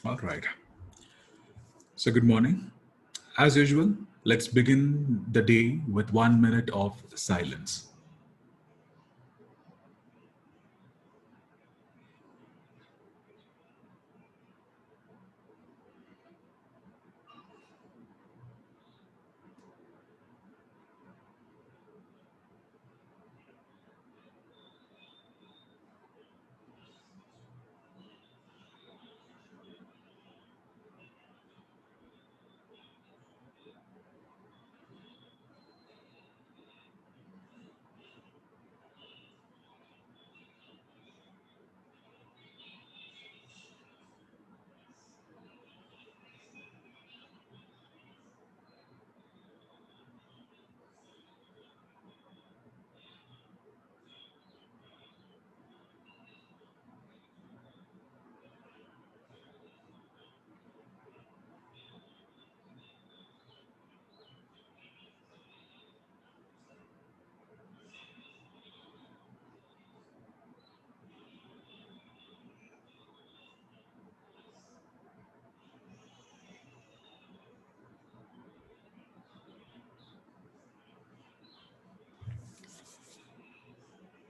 All right. So, good morning. As usual, let's begin the day with 1 minute of silence.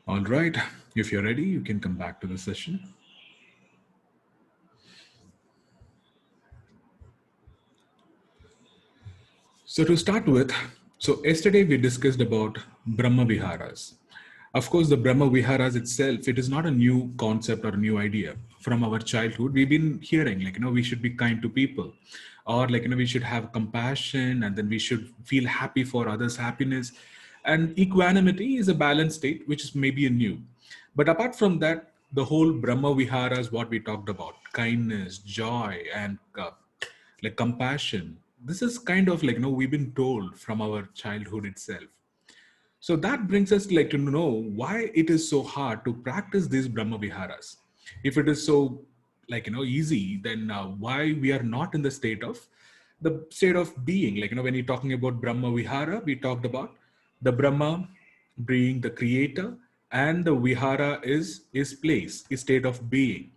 All right. If you're ready, you can come back to the session. So, to start with, yesterday we discussed about Brahma Viharas. Of course, the Brahma Viharas itself, it is not a new concept or a new idea. From our childhood, we've been hearing, we should be kind to people, or, we should have compassion, and then we should feel happy for others' happiness. And equanimity is a balanced state, which is maybe a new. But apart from that, the whole Brahma Vihara is what we talked about kindness, joy, and compassion. This is kind of we've been told from our childhood itself. So that brings us to know why it is so hard to practice these Brahma Viharas. If it is so easy, then why we are not in the state of being? When you're talking about Brahma Vihara, we talked about the Brahma being the creator, and the Vihara is place, is state of being.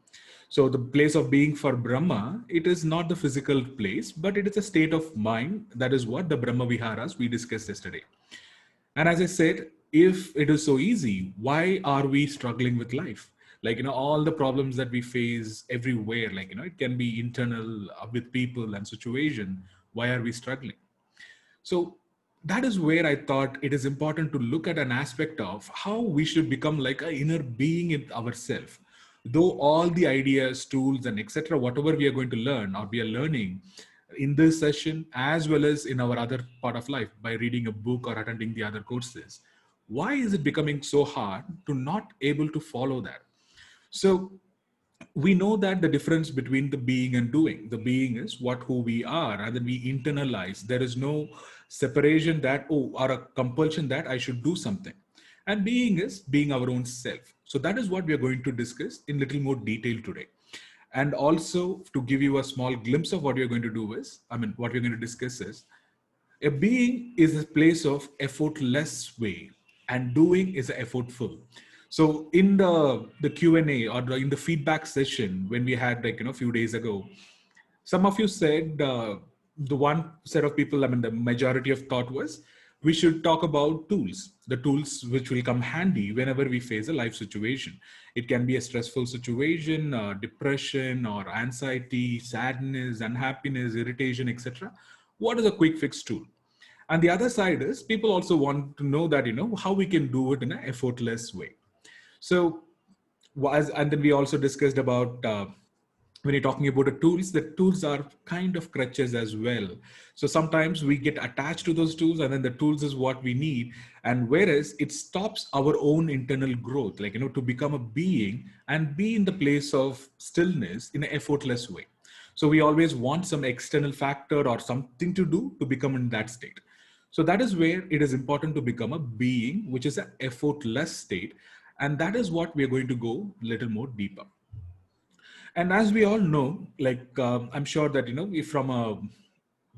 So the place of being for Brahma, it is not the physical place, but it is a state of mind. That is what the Brahma Viharas we discussed yesterday. And as I said, if it is so easy, why are we struggling with life? All the problems that we face everywhere, it can be internal with people and situation. Why are we struggling? So that is where I thought it is important to look at an aspect of how we should become like an inner being in ourselves. Though all the ideas, tools, and etc., whatever we are going to learn or we are learning in this session, as well as in our other part of life by reading a book or attending the other courses, why is it becoming so hard to not able to follow that? So we know that the difference between the being and doing, the being is what who we are, and then we internalize. There is no separation that or a compulsion that I should do something, and being is being our own self. So that is what we are going to discuss in little more detail today. And also to give you a small glimpse of what we are going to do is, what we're going to discuss is, a being is a place of effortless way, and doing is effortful. So in the Q&A or in the feedback session when we had a few days ago, some of you said the one set of people, the majority of thought was we should talk about tools, the tools which will come handy whenever we face a life situation. It can be a stressful situation, depression or anxiety, sadness, unhappiness, irritation, etc. What is a quick fix tool? And the other side is people also want to know that, how we can do it in an effortless way. So, and then we also discussed about when you're talking about the tools are kind of crutches as well. So sometimes we get attached to those tools, and then the tools is what we need. And whereas it stops our own internal growth, to become a being and be in the place of stillness in an effortless way. So we always want some external factor or something to do to become in that state. So that is where it is important to become a being, which is an effortless state. And that is what we are going to go a little more deeper. And as we all know, I'm sure that, if from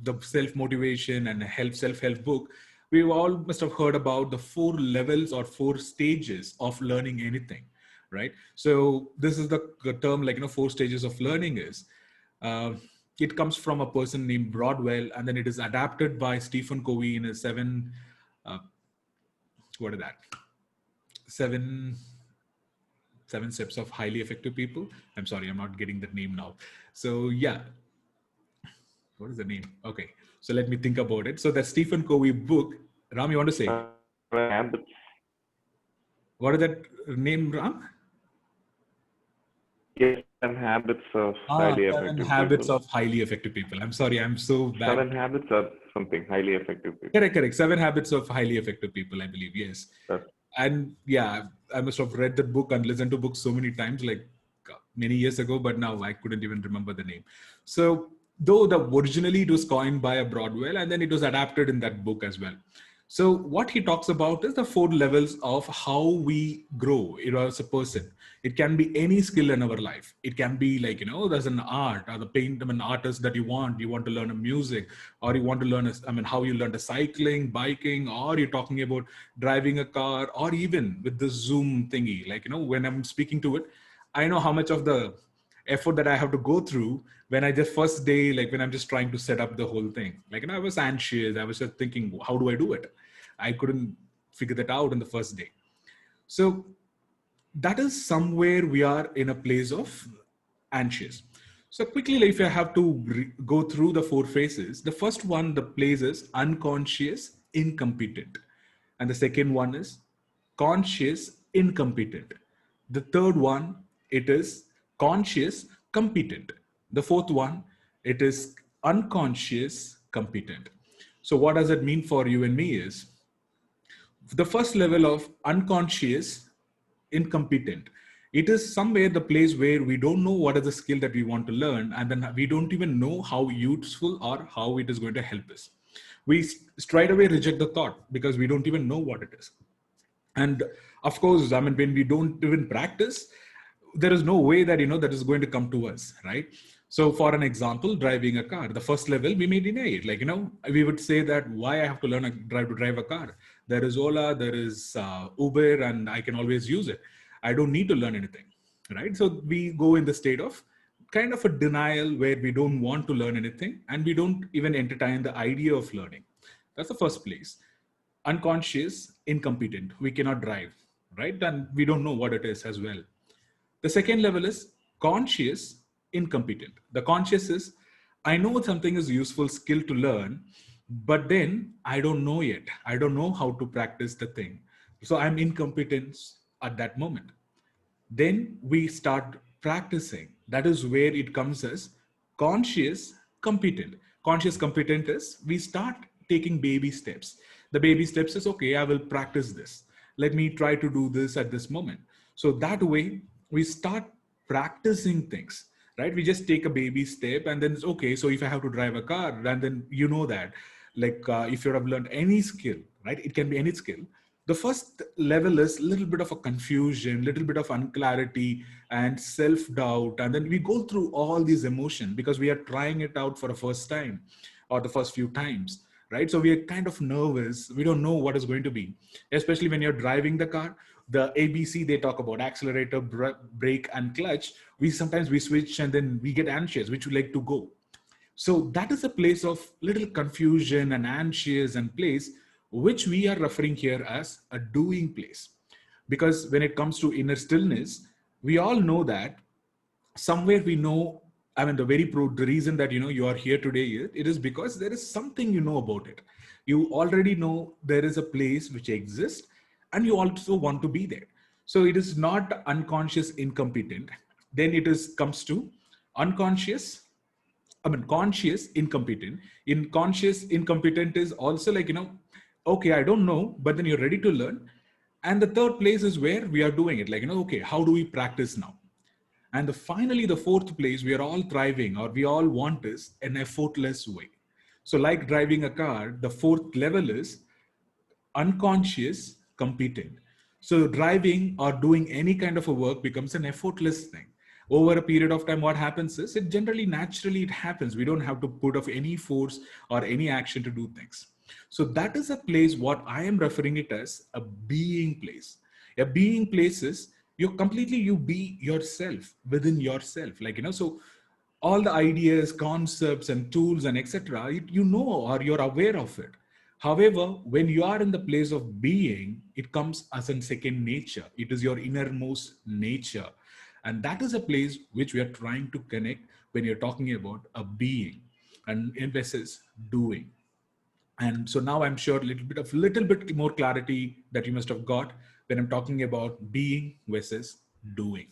the self-motivation and self-help book, we all must have heard about the 4 levels or 4 stages of learning anything, right? So this is the term, 4 stages of learning is. Uh, it comes from a person named Broadwell, and then it is adapted by Stephen Covey in a uh, what is that? Seven, seven steps of highly effective people. I'm sorry, I'm not getting that name now. So yeah, what is the name? Okay, so let me think about it. So that Stephen Covey book, Ram, you want to say? Habits. What is that name, Ram? Yes, 7 habits of highly Seven effective habits people. of highly effective people. I'm sorry, I'm so bad. 7 habits or something, highly effective people. Correct, correct. Seven habits of highly effective people, I believe. Yes. That's And yeah, I must have read that book and listened to books so many times, like many years ago, but now I couldn't even remember the name. So though the originally it was coined by a Broadwell, and then it was adapted in that book as well. So what he talks about is the 4 levels of how we grow, as a person. It can be any skill in our life. It can be like, there's an art or the paint, an artist that you want to learn a music, or you want to learn, how you learn the cycling, biking, or you're talking about driving a car, or even with the Zoom thingy, like, when I'm speaking to it, I know how much of the effort that I have to go through when I just first day, like when I'm just trying to set up the whole thing. Like, I was anxious. I was just thinking, how do I do it? I couldn't figure that out in the first day. So that is somewhere we are in a place of anxious. So quickly, like, if I have to go through the 4 phases, the first one, the place is unconscious, incompetent. And the second one is conscious, incompetent. The third one, it is conscious, competent. The fourth one, it is unconscious, competent. So what does it mean for you and me is the first level of unconscious, incompetent. It is somewhere the place where we don't know what is the skill that we want to learn, and then we don't even know how useful or how it is going to help us. We straight away reject the thought because we don't even know what it is. And of course, when we don't even practice, there is no way that that is going to come to us, right? So for an example, driving a car, the first level we may deny it, like, we would say that why I have to learn to drive a car. There is Ola, there is Uber, and I can always use it. I don't need to learn anything, right? So we go in the state of kind of a denial where we don't want to learn anything, and we don't even entertain the idea of learning. That's the first place. Unconscious, incompetent. We cannot drive, right? And we don't know what it is as well. The second level is conscious, incompetent. The conscious is, I know something is a useful skill to learn, but then I don't know yet. I don't know how to practice the thing. So I'm incompetent at that moment. Then we start practicing. That is where it comes as conscious competent. Conscious competent is we start taking baby steps. The baby steps is, okay, I will practice this. Let me try to do this at this moment. So that way we start practicing things, right? We just take a baby step, and then it's okay. So if I have to drive a car, and then that, like, if you have learned any skill, right? It can be any skill. The first level is a little bit of a confusion, little bit of unclarity and self-doubt. And then we go through all these emotions because we are trying it out for the first time or the first few times, right? So we are kind of nervous. We don't know what is going to be, especially when you're driving the car. The ABC, they talk about accelerator, brake, and clutch. Sometimes we switch and then we get anxious, which we like to go. So that is a place of little confusion and anxious and place, which we are referring here as a doing place. Because when it comes to inner stillness, we all know that somewhere we know, the reason that, you are here today, it is because there is something about it. You already know there is a place which exists, and you also want to be there. So it is not unconscious incompetent. Then comes to unconscious, conscious incompetent. In conscious incompetent is also like, okay, I don't know, but then you're ready to learn. And the third place is where we are doing it. Like, okay, how do we practice now? And finally, the fourth place we are all thriving or we all want is an effortless way. So like driving a car, the fourth level is unconscious competent. So driving or doing any kind of a work becomes an effortless thing. Over a period of time, what happens is it generally naturally it happens. We don't have to put of any force or any action to do things. So that is a place what I am referring it as a being place. A being place is you be yourself within yourself. Like, so all the ideas, concepts, and tools, and etc. You know, or you're aware of it. However, when you are in the place of being, it comes as a second nature. It is your innermost nature. And that is a place which we are trying to connect when you're talking about a being and emphasis doing. And so now I'm sure a little bit more clarity that you must have got when I'm talking about being versus doing.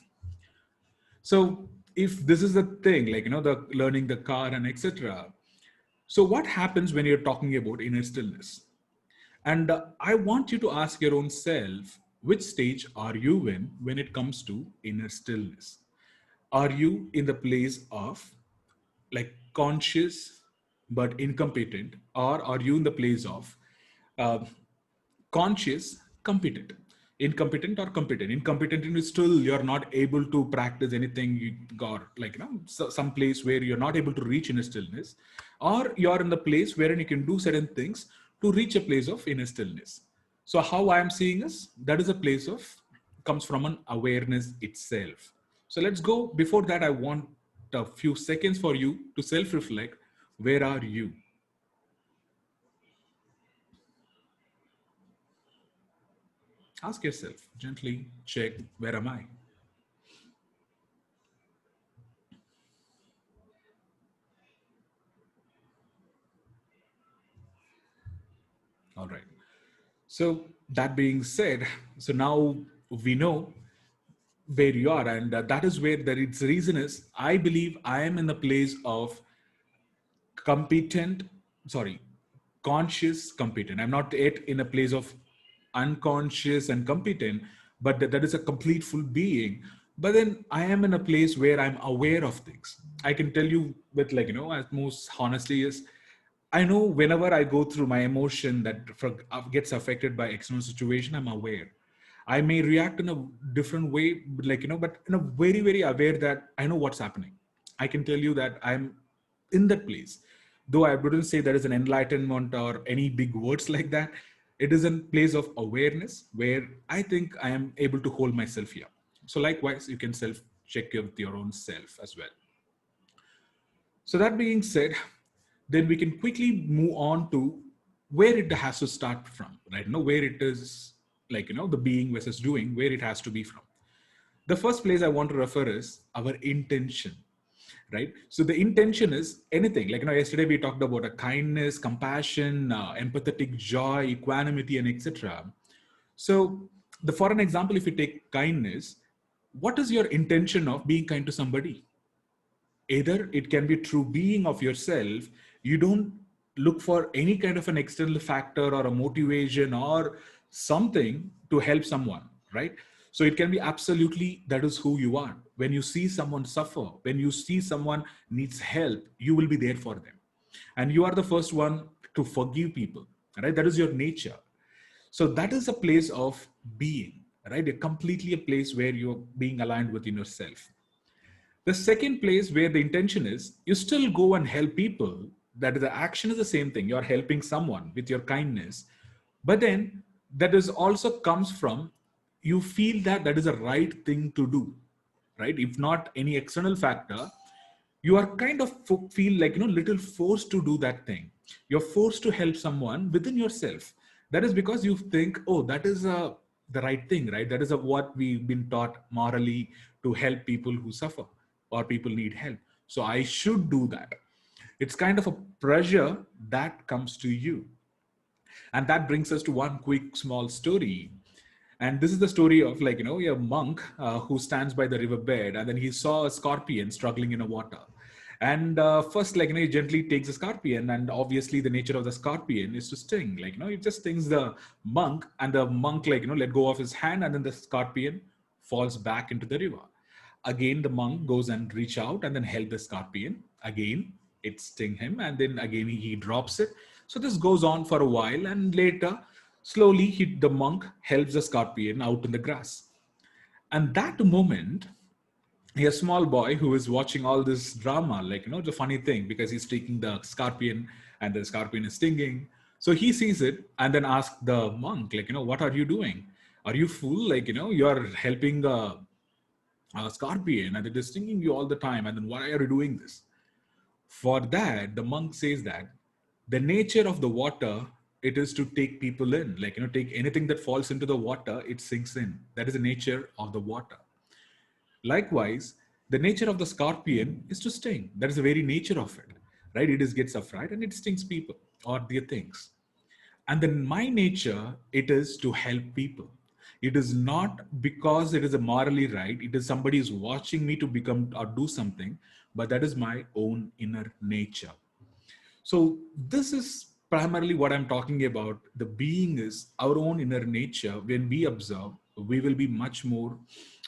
So if this is the thing, like, the learning the car and etc. So what happens when you're talking about inner stillness? And I want you to ask your own self, which stage are you in when it comes to inner stillness? Are you in the place of like conscious but incompetent, or are you in the place of uh, conscious competent, incompetent or competent? Incompetent is still you're not able to practice anything, you got like, some place where you're not able to reach inner stillness, or you're in the place wherein you can do certain things to reach a place of inner stillness. So how I am seeing is that is a place of comes from an awareness itself. So let's go. Before that, I want a few seconds for you to self reflect. Where are you? Ask yourself gently, check, where am I? All right. So that being said, so now we know where you are, and that is where the its reason is. I believe I am in the place of competent, sorry, conscious competent. I'm not yet in a place of unconscious and competent, but that is a complete full being. But then I am in a place where I'm aware of things. I can tell you with, like, as most honesty is, I know whenever I go through my emotion that gets affected by external situation, I'm aware. I may react in a different way, like, but in a very, very aware that I know what's happening. I can tell you that I'm in that place. Though I wouldn't say there is an enlightenment or any big words like that, it is a place of awareness where I think I am able to hold myself here. So likewise, you can self check with your own self as well. So that being said, then we can quickly move on to where it has to start from, right? Where it is, like, the being versus doing, where it has to be from. The first place I want to refer is our intention, right? So the intention is anything. Like, yesterday we talked about a kindness, compassion, empathetic joy, equanimity, and etc. So for an example, if you take kindness, what is your intention of being kind to somebody? Either it can be true being of yourself. You don't look for any kind of an external factor or a motivation or something to help someone, right? So it can be absolutely that is who you are. When you see someone suffer, when you see someone needs help, you will be there for them, and you are the first one to forgive people, right? That is your nature. So that is a place of being, right? A completely a place where you're being aligned within yourself. The second place where the intention is, you still go and help people. That is, the action is the same thing. You're helping someone with your kindness. But then that is also comes from you feel that that is the right thing to do, right? If not any external factor, you are kind of feel like, little forced to do that thing. You're forced to help someone within yourself. That is because you think, oh, that is the right thing, right? That is what we've been taught morally, to help people who suffer or people need help, so I should do that. It's kind of a pressure that comes to you. And that brings us to one quick small story. And this is the story of, like, a monk who stands by the riverbed, and then he saw a scorpion struggling in the water. And first, like, he gently takes the scorpion, and obviously the nature of the scorpion is to sting. Like, it just stings the monk, and the monk, like, let go of his hand, and then the scorpion falls back into the river. Again, the monk goes and reach out and then help the scorpion. Again, it sting him, and then again he drops it. So this goes on for a while, and later, slowly, the monk helps the scorpion out in the grass. And that moment, a small boy who is watching all this drama, like, the funny thing, because he's taking the scorpion and the scorpion is stinging. So he sees it and then asks the monk, like, what are you doing? Are you fool? Like, you're helping scorpion, and it is stinging you all the time, and then why are you doing this? For that, the monk says that the nature of the water, it is to take people in, like, take anything that falls into the water, it sinks in. That is the nature of the water. Likewise, the nature of the scorpion is to sting. That is the very nature of it, right? It is gets afraid and it stings people or their things. And then my nature, it is to help people. It is not because it is a morally right. It is somebody is watching me to become or do something, but that is my own inner nature. So this is primarily what I'm talking about. The being is our own inner nature. When we observe, we will be much more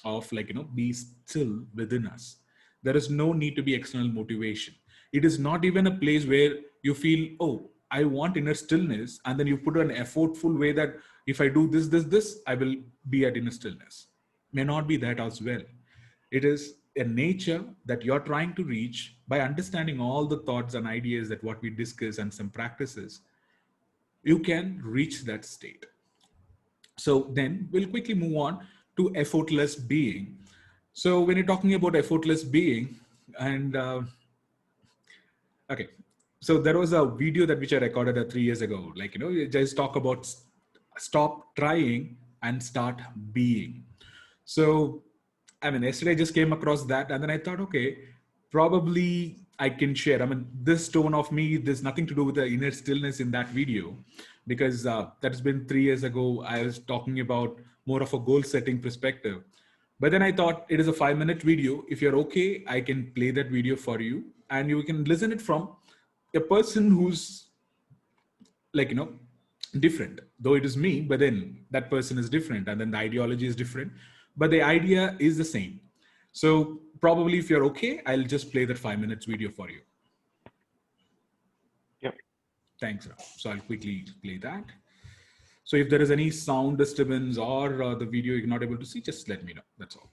of, like, be still within us. There is no need to be external motivation. It is not even a place where you feel, oh, I want inner stillness, and then you put an effortful way that if I do this, I will be at inner stillness. May not be that as well. It is a nature that you're trying to reach by understanding all the thoughts and ideas that what we discuss and some practices. You can reach that state. So then we'll quickly move on to effortless being. So when you're talking about effortless being, and okay, so there was a video that which I recorded 3 years ago. Like, you just talk about stop trying and start being. So, I mean, yesterday I just came across that, and then I thought, okay, probably I can share. I mean, this tone of me, there's nothing to do with the inner stillness in that video, because that's been 3 years ago. I was talking about more of a goal setting perspective. But then I thought it is a 5-minute video. If you're okay, I can play that video for you, and you can listen it from a person who's, like, different. Though it is me, but then that person is different, and then the ideology is different, but the idea is the same. So probably, if you're okay, I'll just play that 5 minutes video for you. Yep. Thanks, Ram. So I'll quickly play that. So if there is any sound disturbance or the video you're not able to see, just let me know. That's all.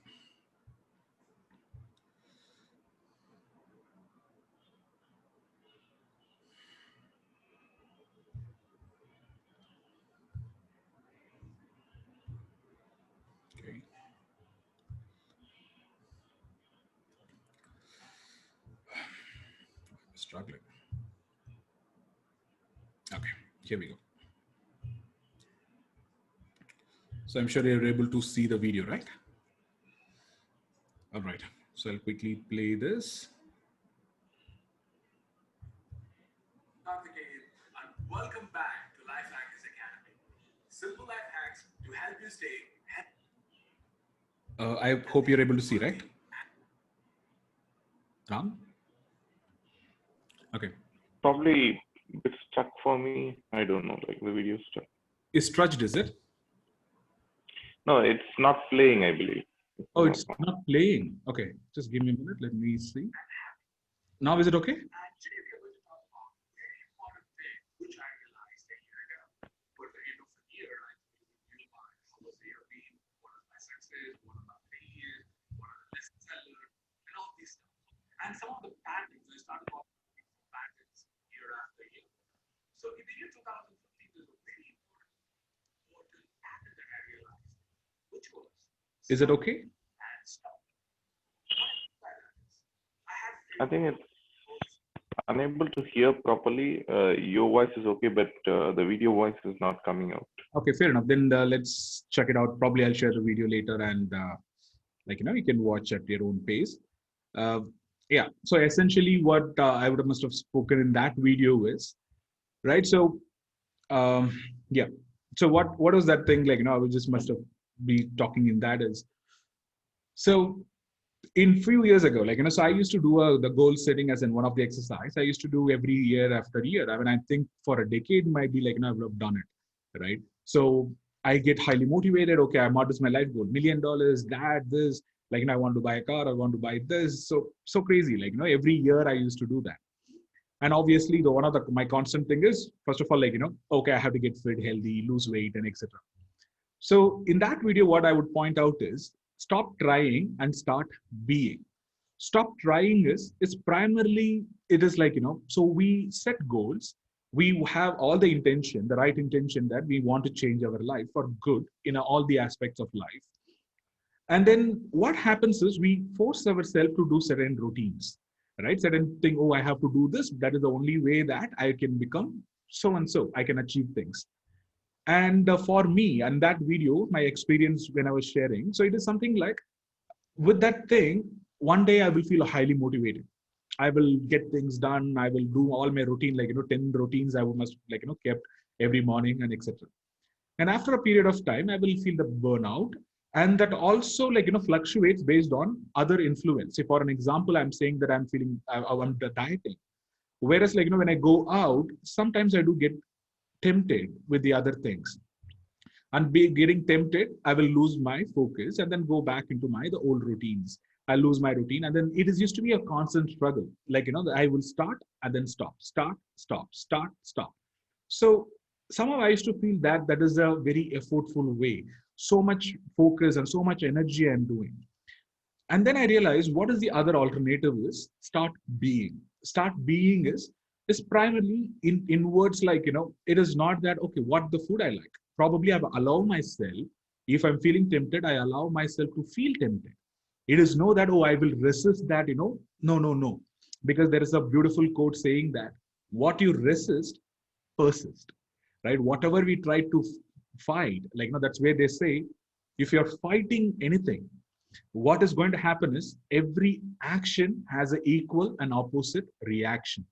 Okay. Struggling. Okay, here we go. So I'm sure you're able to see the video, right? All right. So I'll quickly play this. And welcome back to Life Hackers Academy. Simple life hacks to help you stay. I hope you're able to see, right? Ram? Okay. Probably it's stuck for me. I don't know. Like the video stuck. Is stretched, is it? No, it's not playing, I believe. Oh, it's not playing. Okay, just give me a minute. Let me see. Now is it okay? And some of the patterns, I started talking patterns year after year. So in the year 2015, there's a very important pattern that I realized, which was. Is it okay? I think it's unable to hear properly. Your voice is okay, but the video voice is not coming out. Okay, fair enough. Then let's check it out. Probably I'll share the video later, and like, you can watch at your own pace. Yeah. So essentially, what I would have must have spoken in that video is, right. So yeah. So what was that thing, like? I would just must have be talking in that is. So in few years ago, like, so I used to do the goal setting as in one of the exercise I used to do every year after year. I mean, I think for a decade might be like, I would have done it, right? So I get highly motivated. Okay, I'm what is my life goal? $1 million, that, this, like, I want to buy a car, I want to buy this. So crazy. Like, every year I used to do that. And obviously the one of my constant thing is, first of all, like, okay, I have to get fit, healthy, lose weight, and etc. So in that video, what I would point out is stop trying and start being. Stop trying is primarily, it is like, so we set goals. We have all the intention, the right intention that we want to change our life for good in all the aspects of life. And then what happens is we force ourselves to do certain routines, right? Certain thing, oh, I have to do this. That is the only way that I can become so and so. I can achieve things. And for me, and that video, my experience when I was sharing, so it is something like with that thing, one day I will feel highly motivated. I will get things done. I will do all my routine, like, 10 routines I must, like, kept every morning and etc. And after a period of time, I will feel the burnout. And that also, like, fluctuates based on other influence. If for an example, I'm saying that I'm feeling, I'm dieting. Whereas, like, when I go out, sometimes I do get tempted with the other things and be getting tempted, I will lose my focus and then go back into my the old routines. I lose my routine, and then it is used to be a constant struggle, like, I will start and then stop. So somehow I used to feel that that is a very effortful way, so much focus and so much energy I'm doing. And then I realized what is the other alternative is start being is primarily in words, like, it is not that okay what the food I like. Probably I allow myself, if I'm feeling tempted, I allow myself to feel tempted. It is no that, oh, I will resist that, no, because there is a beautiful quote saying that what you resist persist, right? Whatever we try to fight, like, that's where they say, if you're fighting anything, what is going to happen is every action has an equal and opposite reaction.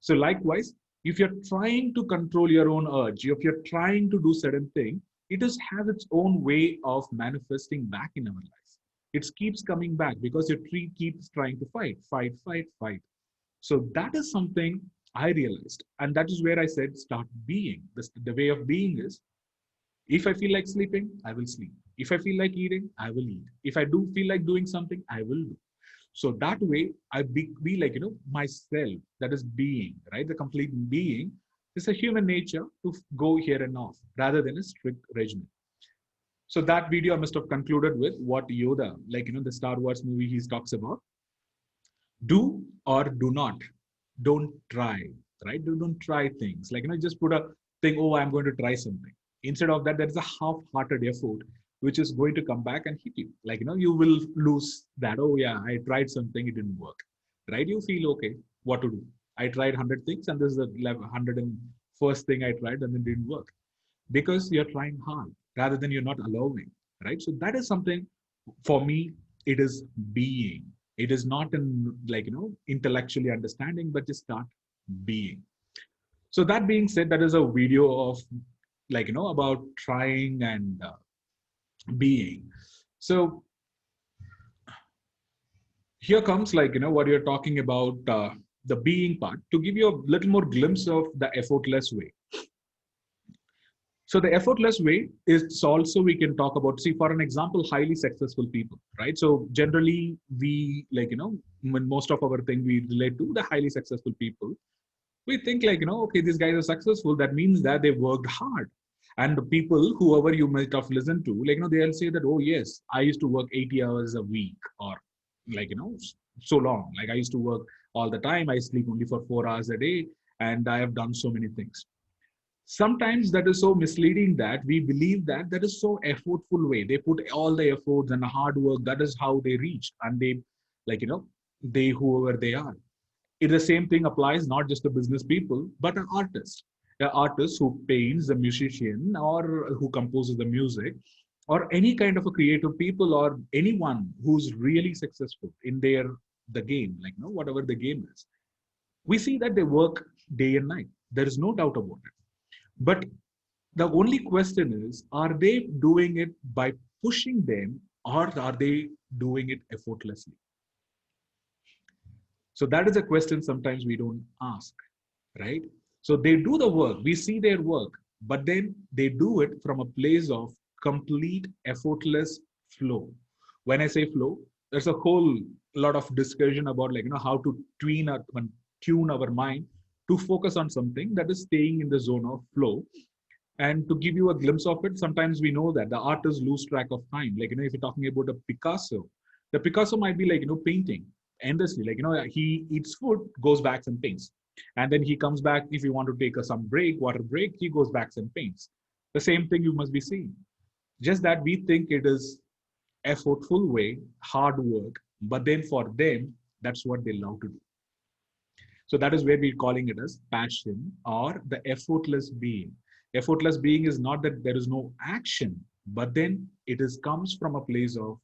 So likewise, if you're trying to control your own urge, if you're trying to do certain thing, it is has its own way of manifesting back in our lives. It keeps coming back because your tree keeps trying to fight. So that is something I realized, and that is where I said start being. The way of being is, if I feel like sleeping, I will sleep. If I feel like eating, I will eat. If I do feel like doing something, I will do. So that way, I be like, myself, that is being, right? The complete being is a human nature to go here and off rather than a strict regimen. So that video I must have concluded with what Yoda, like, the Star Wars movie, he talks about: do or do not. Don't try, right? Don't try things. Like, just put a thing, oh, I'm going to try something. Instead of that, there's a half-hearted effort, which is going to come back and hit you. Like, you will lose that. Oh, yeah, I tried something, it didn't work, right? You feel, okay, what to do? I tried 100 things, and this is the 101st thing I tried, and it didn't work. Because you're trying hard rather than you're not allowing, right? So that is something for me, it is being. It is not in, like, intellectually understanding, but just start being. So that being said, that is a video of, like, about trying and being. So here comes, like, what you're talking about, the being part, to give you a little more glimpse of the effortless way. So the effortless way is also, we can talk about, see, for an example, highly successful people, right? So generally we, like, when most of our thing we relate to the highly successful people, we think, like, okay, these guys are successful. That means that they worked hard. And the people, whoever you might have listened to, like, they'll say that, oh yes, I used to work 80 hours a week, or, like, so long. Like, I used to work all the time. I sleep only for 4 hours a day, and I have done so many things. Sometimes that is so misleading that we believe that that is so effortful way. They put all the efforts and the hard work, that is how they reach, and they, like, they, whoever they are. It, the same thing applies not just to business people, but an artist who paints, a musician, or who composes the music, or any kind of a creative people, or anyone who's really successful in their the game, like, whatever the game is. We see that they work day and night. There is no doubt about it. But the only question is, are they doing it by pushing them, or are they doing it effortlessly? So that is a question sometimes we don't ask, right? So they do the work, we see their work, but then they do it from a place of complete effortless flow. When I say flow, there's a whole lot of discussion about, like, how to tune our mind to focus on something that is staying in the zone of flow. And to give you a glimpse of it, sometimes we know that the artists lose track of time. Like, if you're talking about a Picasso, the Picasso might be, like, painting endlessly. Like, he eats food, goes back and paints. And then he comes back, if you want to take some break, water break, he goes back and paints. The same thing you must be seeing. Just that we think it is effortful way, hard work, but then for them, that's what they love to do. So that is where we're calling it as passion or the effortless being. Effortless being is not that there is no action, but then it is comes from a place of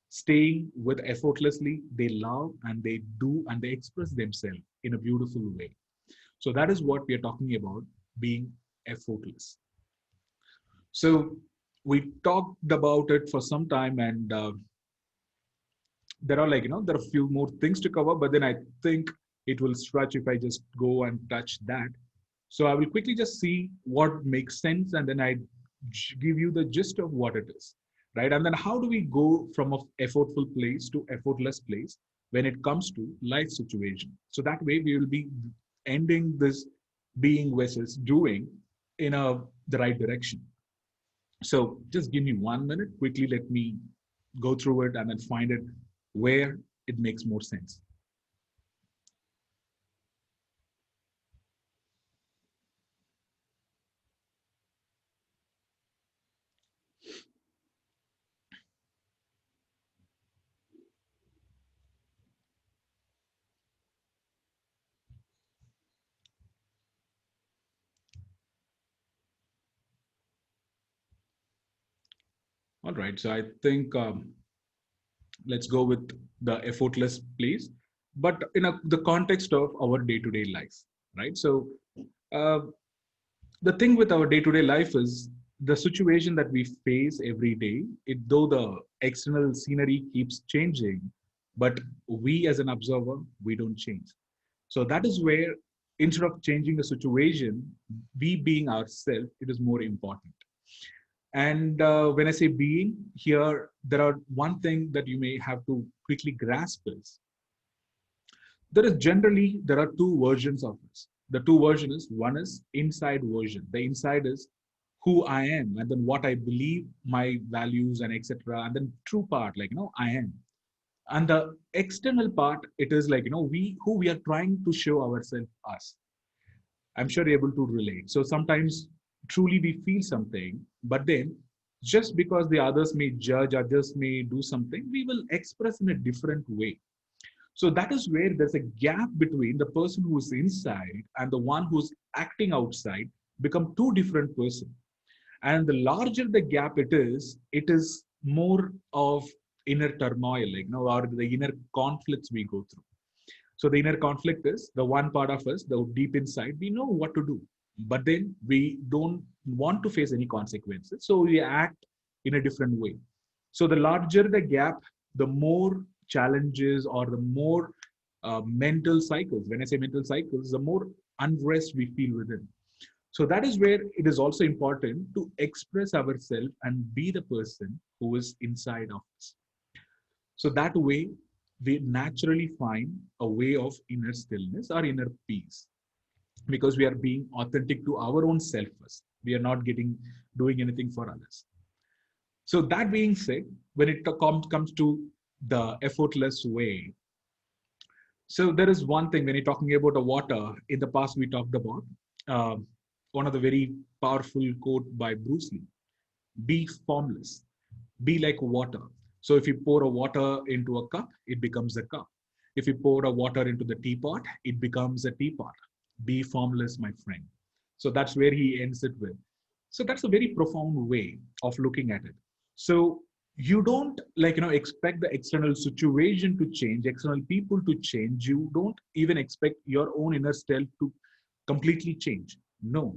staying with effortlessly. They love and they do and they express themselves in a beautiful way. So that is what we are talking about, being effortless. So we talked about it for some time, and there are there are a few more things to cover, but then I think it will stretch if I just go and touch that. So I will quickly just see what makes sense, and then I give you the gist of what it is, right? And then how do we go from a effortful place to effortless place when it comes to life situation? So that way we will be ending this being versus doing in the right direction. So just give me 1 minute. Quickly, let me go through it and then find it where it makes more sense. All right. So I think let's go with the effortless place, but in the context of our day-to-day life, right? So uh, the thing with our day-to-day life is the situation that we face every day. Though the external scenery keeps changing, but we as an observer, we don't change. So that is where instead of changing the situation, we being ourselves, it is more important. And when I say being here, there are one thing that you may have to quickly grasp is there are two versions of this. The two versions, one is inside version. The inside is who I am, and then what I believe, my values and etc. And then true part, I am. And the external part, it is we who we are trying to show ourselves us. I'm sure you're able to relate. So sometimes truly we feel something, but then just because the others may judge, others may do something, we will express in a different way. So that is where there's a gap between the person who's inside and the one who's acting outside become two different persons. And the larger the gap it is more of inner turmoil, or the inner conflicts we go through. So the inner conflict is the one part of us, the deep inside, we know what to do, but then we don't want to face any consequences. So we act in a different way. So the larger the gap, the more challenges or the more mental cycles. When I say mental cycles, the more unrest we feel within. So that is where it is also important to express ourselves and be the person who is inside of us. So that way, we naturally find a way of inner stillness or inner peace because we are being authentic to our own self first. We are not doing anything for others. So that being said, when it comes to the effortless way, so there is one thing when you're talking about the water. In the past, we talked about uh, one of the very powerful quote by Bruce Lee: "Be formless, be like water." So if you pour a water into a cup, it becomes a cup. If you pour a water into the teapot, it becomes a teapot. Be formless, my friend. So that's where he ends it with. So that's a very profound way of looking at it. So you don't expect the external situation to change, external people to change. You don't even expect your own inner self to completely change. No,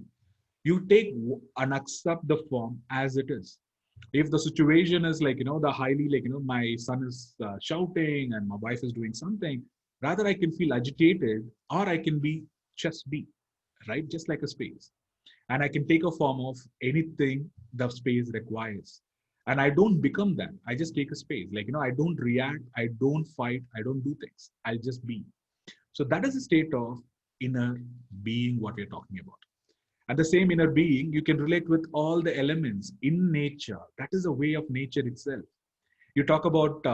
you take and accept the form as it is. If the situation is the highly my son is shouting and my wife is doing something, rather I can feel agitated, or I can be just be, right, just like a space, and I can take a form of anything the space requires. And I don't become that. I just take a space. I don't react, I don't fight, I don't do things. I'll just be. So that is a state of inner being, what we're talking about. And the same inner being, you can relate with all the elements in nature. That is a way of nature itself. You talk about,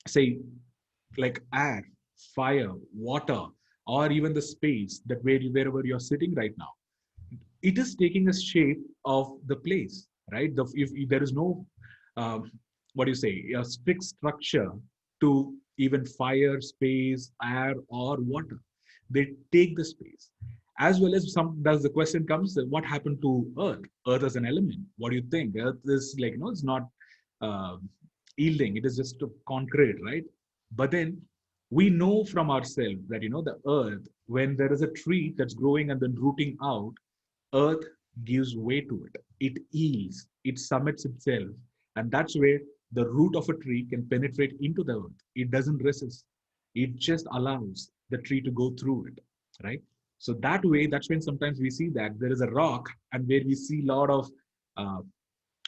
say, like air, fire, water, or even the space that wherever you're sitting right now. It is taking a shape of the place, right? If there is no uh, what do you say, a strict structure to even fire, space, air, or water. They take the space. As well as some, does the question comes, what happened to Earth? Earth as an element. What do you think? Earth is like, it's not uh, yielding. It is just a concrete, right? But then we know from ourselves that, the Earth, when there is a tree that's growing and then rooting out, Earth gives way to it. It yields, it submits itself. And that's where the root of a tree can penetrate into the earth. It doesn't resist. It just allows the tree to go through it, right? So that way, that's when sometimes we see that there is a rock and where we see a lot of uh,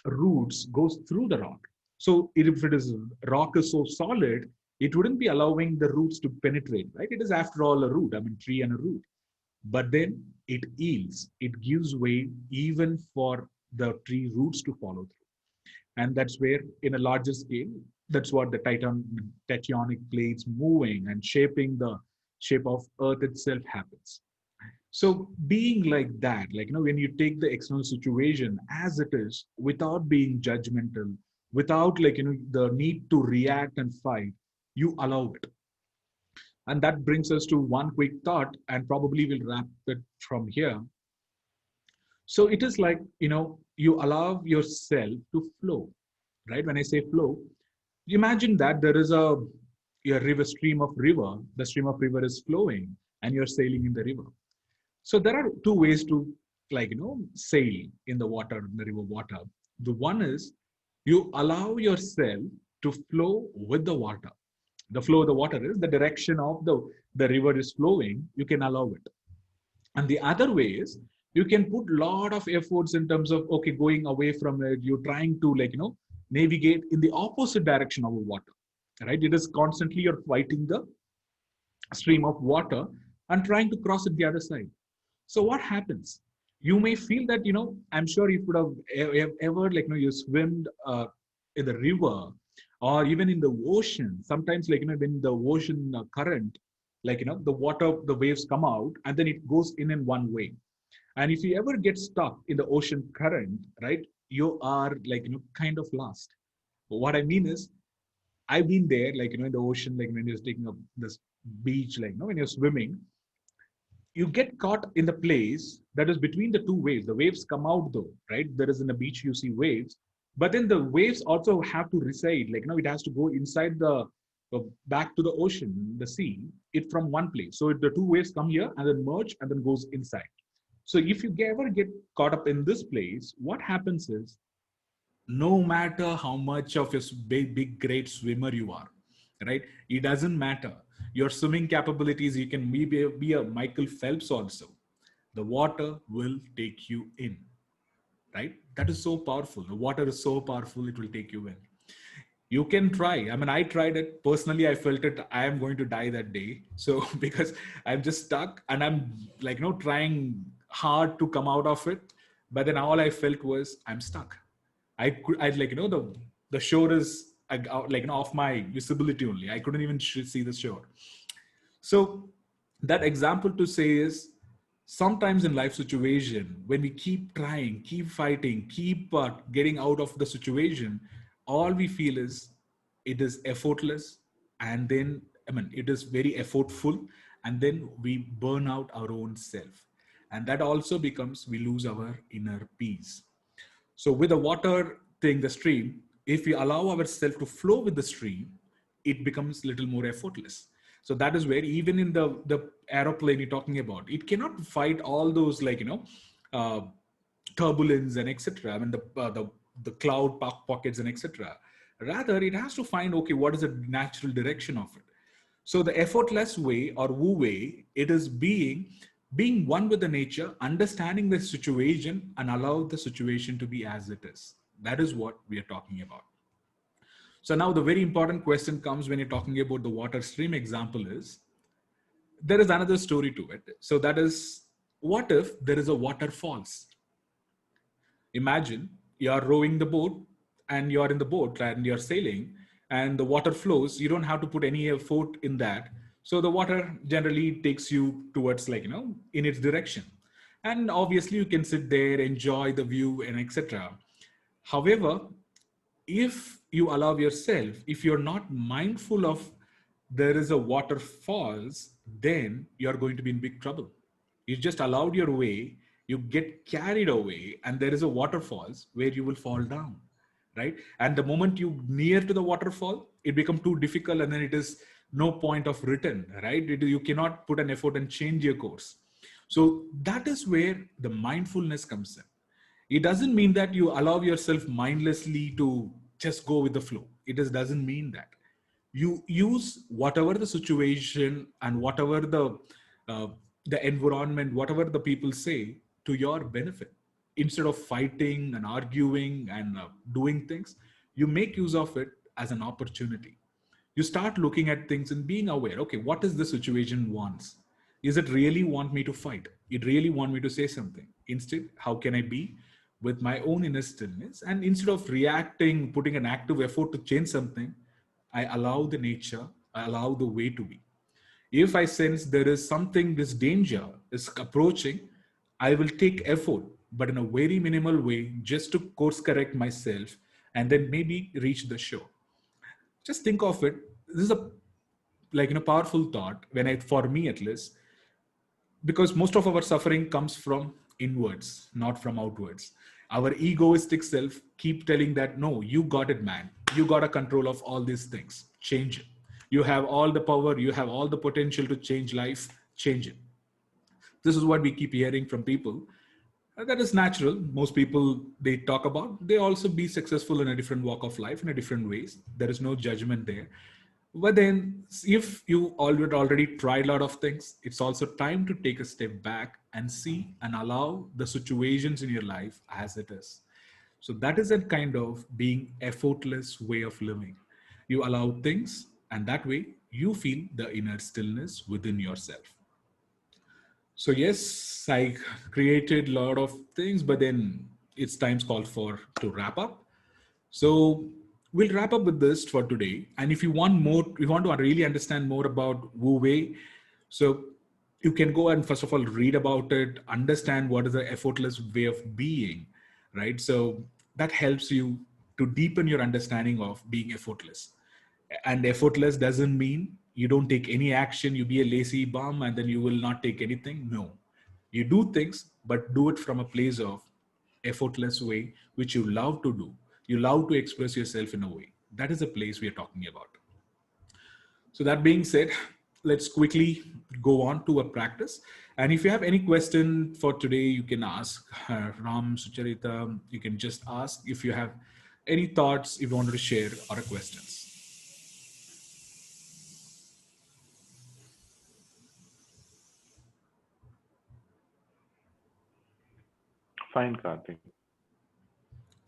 roots goes through the rock. So if it is rock is so solid, it wouldn't be allowing the roots to penetrate, right? It is after all a root, I mean, tree and a root. But then it yields, it gives way even for the tree roots to follow through. And that's where, in a larger scale, that's what the tectonic plates moving and shaping the shape of Earth itself happens. So being like that, like, when you take the external situation as it is, without being judgmental, without like, the need to react and fight, you allow it. And that brings us to one quick thought, and probably we'll wrap it from here. So it is like, you allow yourself to flow, right? When I say flow, imagine that there is a river, stream of river, the stream of river is flowing and you're sailing in the river. So there are two ways to, like, sail in the water, in the river water. The one is you allow yourself to flow with the water. The flow of the water is the direction of the river is flowing, you can allow it. And the other way is you can put a lot of efforts in terms of, okay, going away from it, you're trying to, like, navigate in the opposite direction of the water, right? It is constantly you're fighting the stream of water and trying to cross it the other side. So what happens? You may feel that, I'm sure you could have ever, like, you swimmed in the river or even in the ocean. Sometimes, like, when the ocean current, like, the water, the waves come out and then it goes in one way. And if you ever get stuck in the ocean current, right, you are, like, kind of lost. What I mean is, I've been there, like, in the ocean, like when you're taking up this beach, like, when you're swimming, you get caught in the place that is between the two waves. The waves come out though, right? There is in the beach, you see waves, but then the waves also have to reside, like, it has to go inside back to the ocean, the sea, it from one place. So the two waves come here and then merge and then goes inside. So if you ever get caught up in this place, what happens is, no matter how much of a big great swimmer you are, right, it doesn't matter your swimming capabilities, you can be a Michael Phelps also, the water will take you in, right? That is so powerful. The water is so powerful, it will take you in. You can try. I mean, I tried it personally, I felt it, I am going to die that day. So because I'm just stuck and I'm, like, trying hard to come out of it, but then all I felt was I'm stuck. I like, the shore is like, off my visibility only. I couldn't even see the shore. So that example to say is, sometimes in life situation, when we keep trying, keep fighting, keep getting out of the situation, all we feel is it is effortless. And then, I mean, it is very effortful. And then we burn out our own self. And that also becomes, we lose our inner peace. So with the water thing, the stream, if we allow ourselves to flow with the stream, it becomes a little more effortless. So that is where, even in the aeroplane you're talking about, it cannot fight all those, like, uh, turbulence and etc. I mean, the cloud pockets and etc. Rather, it has to find, okay, what is the natural direction of it. So the effortless way, or Wu way, it is being one with the nature, understanding the situation and allow the situation to be as it is. That is what we are talking about. So now the very important question comes when you're talking about the water stream example is, there is another story to it. So that is, what if there is a waterfalls? Imagine you're rowing the boat and you're in the boat and you're sailing and the water flows. You don't have to put any effort in that. So the water generally takes you towards, like, in its direction. And obviously you can sit there, enjoy the view and etc. However, if you allow yourself, if you're not mindful of there is a waterfalls, then you're going to be in big trouble. You just allowed your way, you get carried away, and there is a waterfalls where you will fall down, right? And the moment you near to the waterfall, it become too difficult, and then it is no point of return, right? You cannot put an effort and change your course. So that is where the mindfulness comes in. It doesn't mean that you allow yourself mindlessly to just go with the flow. It just doesn't mean that. You use whatever the situation and whatever uh, the environment, whatever the people say, to your benefit. Instead of fighting and arguing and doing things, you make use of it as an opportunity. You start looking at things and being aware, okay, what is the situation wants? Is it really want me to fight? It really want me to say something? Instead, how can I be with my own inner stillness? And instead of reacting, putting an active effort to change something, I allow the nature, I allow the way to be. If I sense there is something, this danger is approaching, I will take effort, but in a very minimal way, just to course correct myself and then maybe reach the shore. Just think of it. This is a powerful thought when I, for me at least, because most of our suffering comes from inwards, not from outwards. Our egoistic self keep telling that no, you got it, man. You got a control of all these things. Change it. You have all the power. You have all the potential to change life. Change it. This is what we keep hearing from people. That is natural. Most people they talk about, they also be successful in a different walk of life in a different ways. There is no judgment there. But then, if you already tried a lot of things, it's also time to take a step back and see and allow the situations in your life as it is. So that is a kind of being effortless way of living. You allow things, and that way you feel the inner stillness within yourself. So yes, I created a lot of things, but then it's time's called for to wrap up. So we'll wrap up with this for today. And if you want more, you want to really understand more about Wu Wei, so you can go and first of all read about it, understand what is the effortless way of being, right? So that helps you to deepen your understanding of being effortless. And effortless doesn't mean you don't take any action, you be a lazy bum and then you will not take anything. No, you do things, but do it from a place of effortless way, which you love to do. You love to express yourself in a way. That is the place we are talking about. So that being said, let's quickly go on to a practice. And if you have any question for today, you can ask Ram, Sucharita. You can just ask if you have any thoughts, if you want to share or questions. Fine, Karthik.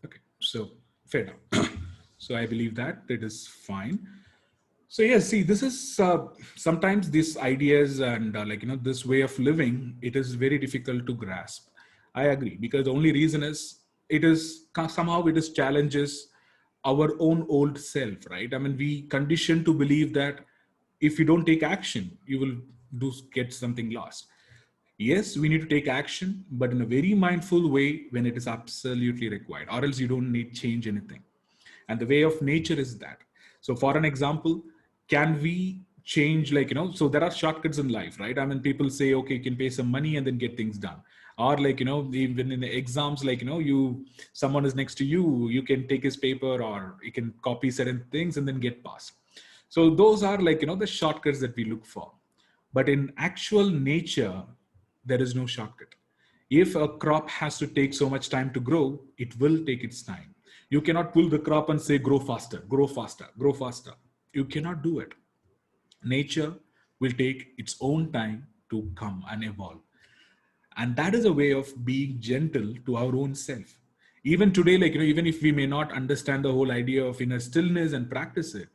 Okay, so fair enough. So I believe that it is fine. So yeah, see, this is sometimes these ideas and this way of living, it is very difficult to grasp. I agree, because the only reason is it is somehow it is challenges our own old self, right? I mean, we condition to believe that if you don't take action, you will do get something lost. Yes, we need to take action, but in a very mindful way when it is absolutely required, or else you don't need change anything. And the way of nature is that. So, for an example, can we change, so there are shortcuts in life, right? I mean, people say, okay, you can pay some money and then get things done. Or, even in the exams, someone is next to you, you can take his paper or you can copy certain things and then get passed. So, those are the shortcuts that we look for. But in actual nature, there is no shortcut. If a crop has to take so much time to grow, it will take its time. You cannot pull the crop and say, grow faster, grow faster, grow faster. You cannot do it. Nature will take its own time to come and evolve. And that is a way of being gentle to our own self. Even today, even if we may not understand the whole idea of inner stillness and practice it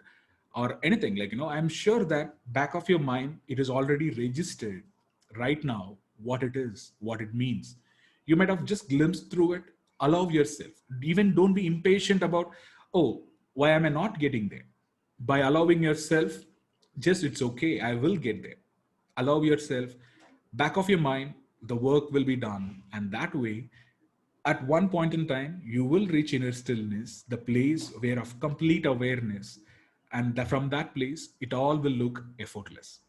or anything, I'm sure that back of your mind, it is already registered right now what it is, what it means. You might have just glimpsed through it. Allow yourself. Even don't be impatient about, oh, why am I not getting there? By allowing yourself, just it's okay, I will get there. Allow yourself, back of your mind, the work will be done. And that way, At one point in time, you will reach inner stillness, the place where of complete awareness, and from that place, it all will look effortless.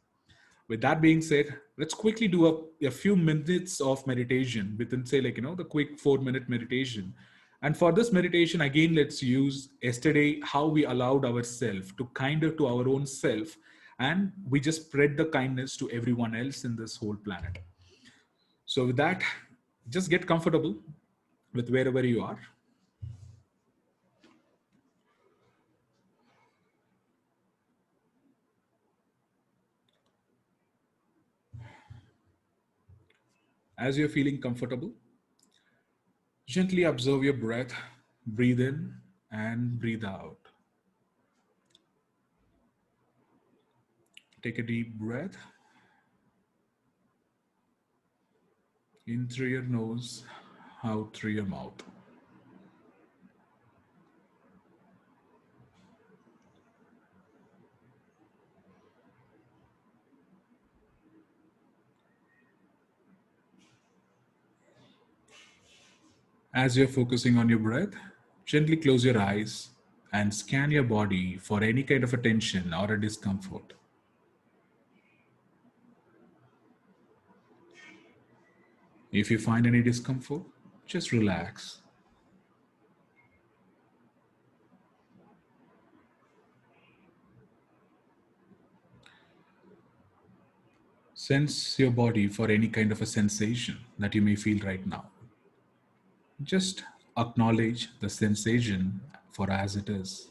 With that being said, let's quickly do a few minutes of meditation within, say, like, the quick 4 minute meditation. And for this meditation, again, let's use yesterday how we allowed ourselves to kinder to our own self, and we just spread the kindness to everyone else in this whole planet. So, with that, just get comfortable with wherever you are. As you're feeling comfortable, gently observe your breath, breathe in and breathe out. Take a deep breath in through your nose, out through your mouth. As you're focusing on your breath, gently close your eyes and scan your body for any kind of a tension or a discomfort. If you find any discomfort, just relax. Sense your body for any kind of a sensation that you may feel right now. Just acknowledge the sensation for as it is.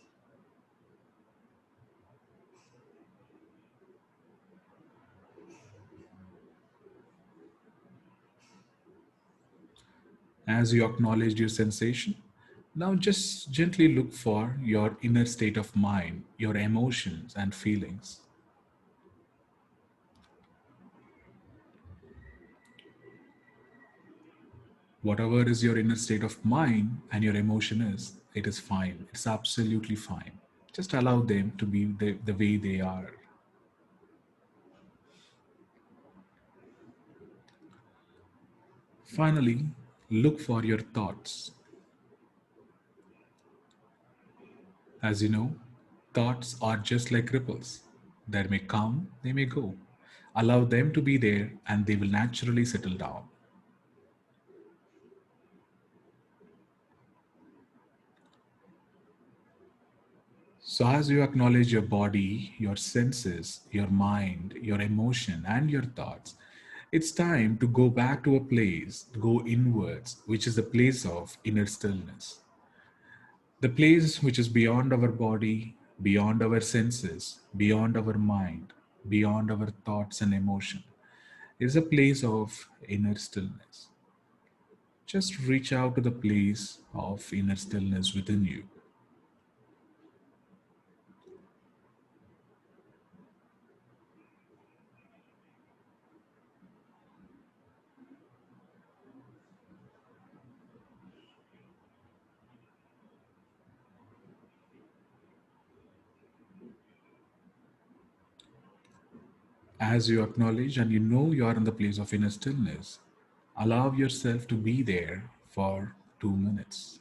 As you acknowledge your sensation, now just gently look for your inner state of mind, your emotions and feelings. Whatever is your inner state of mind and your emotion is, it is fine. It's absolutely fine. Just allow them to be the way they are. Finally, look for your thoughts. As you know, thoughts are just like ripples. They may come, they may go. Allow them to be there and they will naturally settle down. So, as you acknowledge your body, your senses, your mind, your emotion, and your thoughts, it's time to go back to a place, go inwards, which is the place of inner stillness. The place which is beyond our body, beyond our senses, beyond our mind, beyond our thoughts and emotion, is a place of inner stillness. Just reach out to the place of inner stillness within you. As you acknowledge and you know you are in the place of inner stillness, allow yourself to be there for 2 minutes.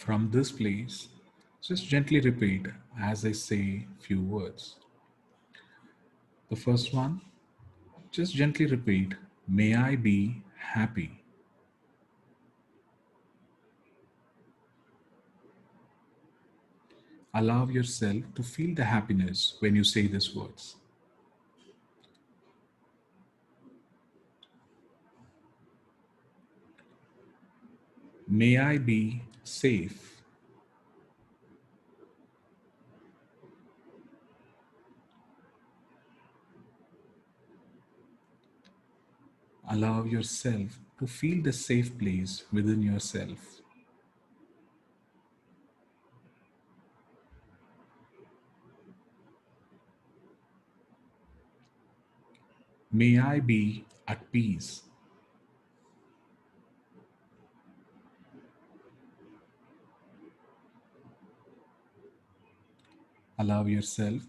From this place, just gently repeat as I say few words. The first one, just gently repeat, may I be happy. Allow yourself to feel the happiness when you say these words. May I be safe. Allow yourself to feel the safe place within yourself. May I be at peace. Allow yourself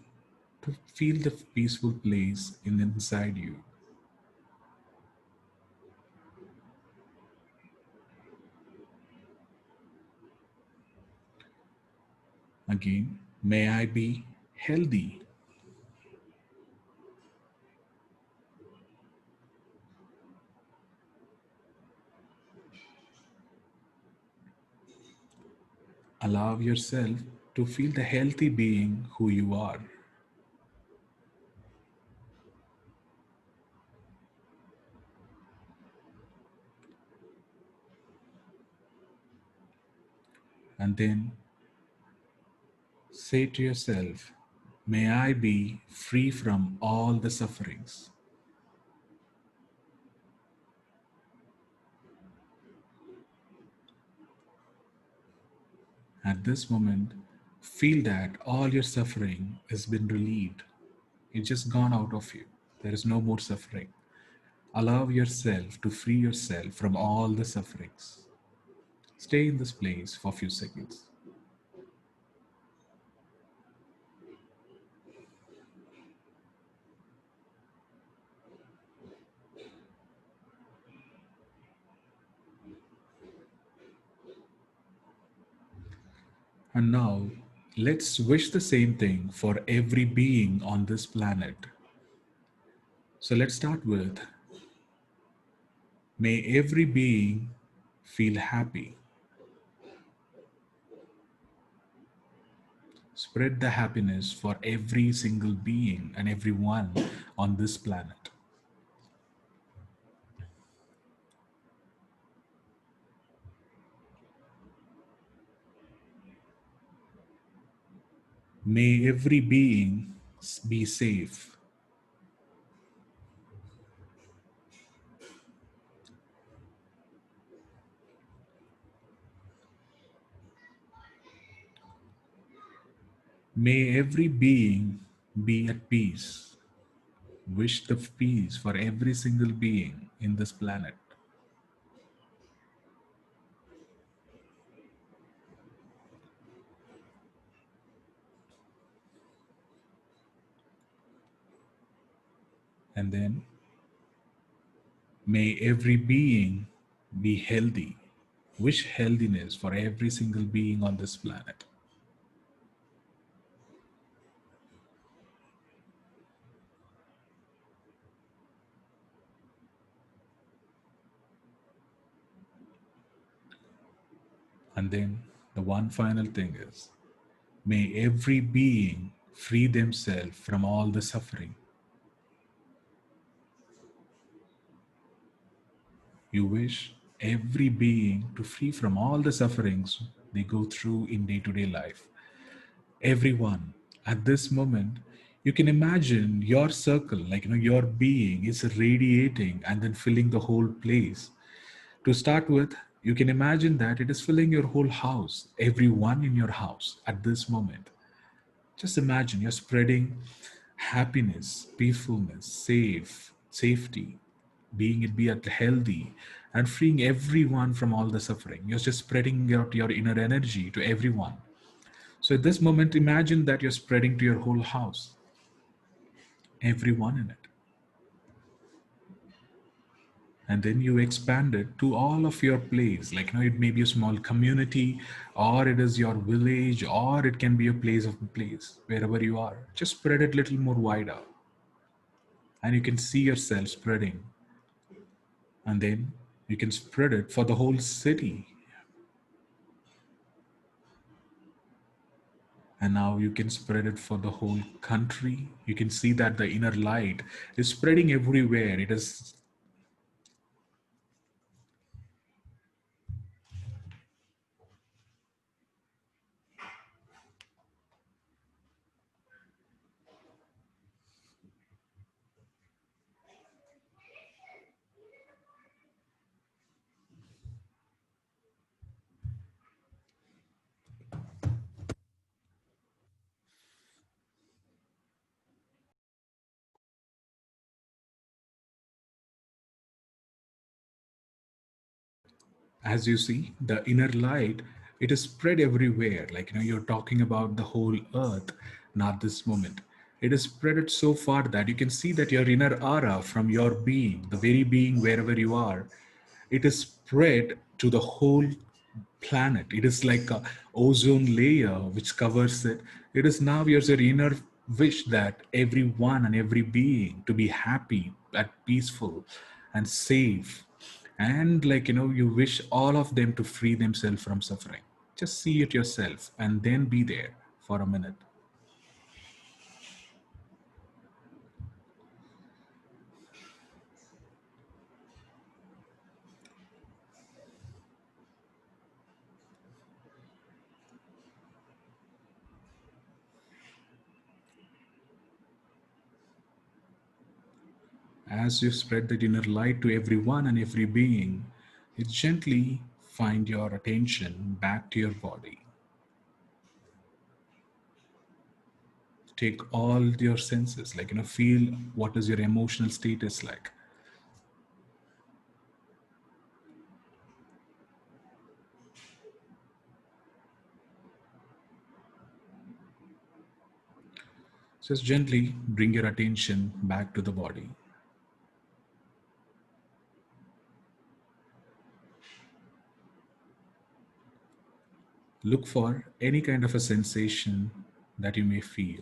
to feel the peaceful place inside you. Again, may I be healthy. Allow yourself to feel the healthy being who you are. And then say to yourself, may I be free from all the sufferings. At this moment, feel that all your suffering has been relieved. It's just gone out of you. There is no more suffering. Allow yourself to free yourself from all the sufferings. Stay in this place for a few seconds. And now, let's wish the same thing for every being on this planet. So let's start with, may every being feel happy. Spread the happiness for every single being and everyone on this planet. May every being be safe. May every being be at peace. Wish the peace for every single being in this planet. And then, may every being be healthy. Wish healthiness for every single being on this planet. And then, the one final thing is, may every being free themselves from all the suffering. You wish every being to free from all the sufferings they go through in day to day life. Everyone, at this moment, you can imagine your circle, like your being is radiating and then filling the whole place. To start with, you can imagine that it is filling your whole house, everyone in your house at this moment. Just imagine you're spreading happiness, peacefulness, safety, being it be at healthy, and freeing everyone from all the suffering. You're just spreading out your inner energy to everyone. So at this moment, imagine that you're spreading to your whole house, everyone in it. and then you expand it to all of your place. Like, it may be a small community, or it is your village, or it can be a place wherever you are. Just spread it a little more wider, and you can see yourself spreading, and then you can spread it for the whole city. And now you can spread it for the whole country. You can see that the inner light is spreading everywhere. It is, as you see, the inner light, it is spread everywhere. Like, you're talking about the whole earth, not this moment. It is spread it so far that you can see that your inner aura from your being, the very being wherever you are, it is spread to the whole planet. It is like a ozone layer which covers it. It is now your inner wish that everyone and every being to be happy and peaceful and safe, and like, you wish all of them to free themselves from suffering. Just see it yourself and then be there for a minute. As you spread that inner light to everyone and every being, you gently find your attention back to your body. Take all your senses, like, feel what is your emotional status like. Just gently bring your attention back to the body. Look for any kind of a sensation that you may feel.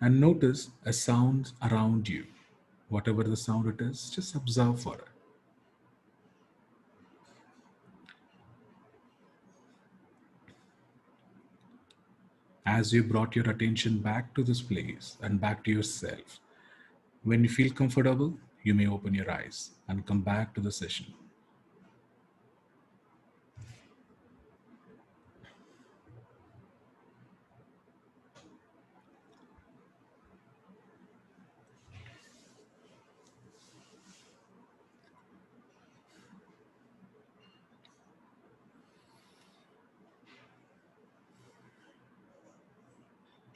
And notice a sound around you. Whatever the sound it is, just observe for it. As you brought your attention back to this place and back to yourself, when you feel comfortable, you may open your eyes and come back to the session.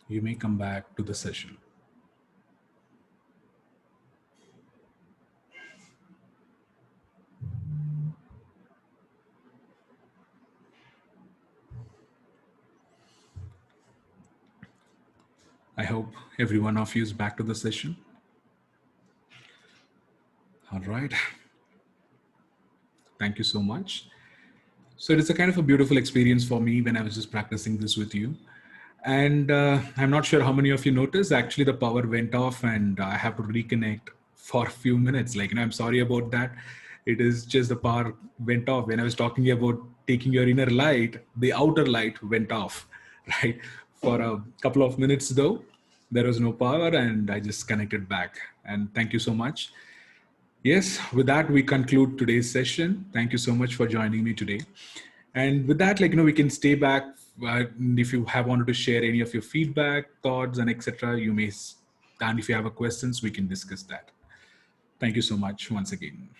You may come back to the session. I hope every one of you is back to the session. All right. Thank you so much. So it is a kind of a beautiful experience for me when I was just practicing this with you. And I'm not sure how many of you noticed, actually the power went off and I have to reconnect for a few minutes. Like, I'm sorry about that. It is just the power went off. When I was talking about taking your inner light, the outer light went off, right? For a couple of minutes though, there was no power and I just connected back. And thank you so much. Yes, with that, we conclude today's session. Thank you so much for joining me today. And with that, like, we can stay back. If you have wanted to share any of your feedback, thoughts, and etc., you may, and if you have a questions, we can discuss that. Thank you so much once again.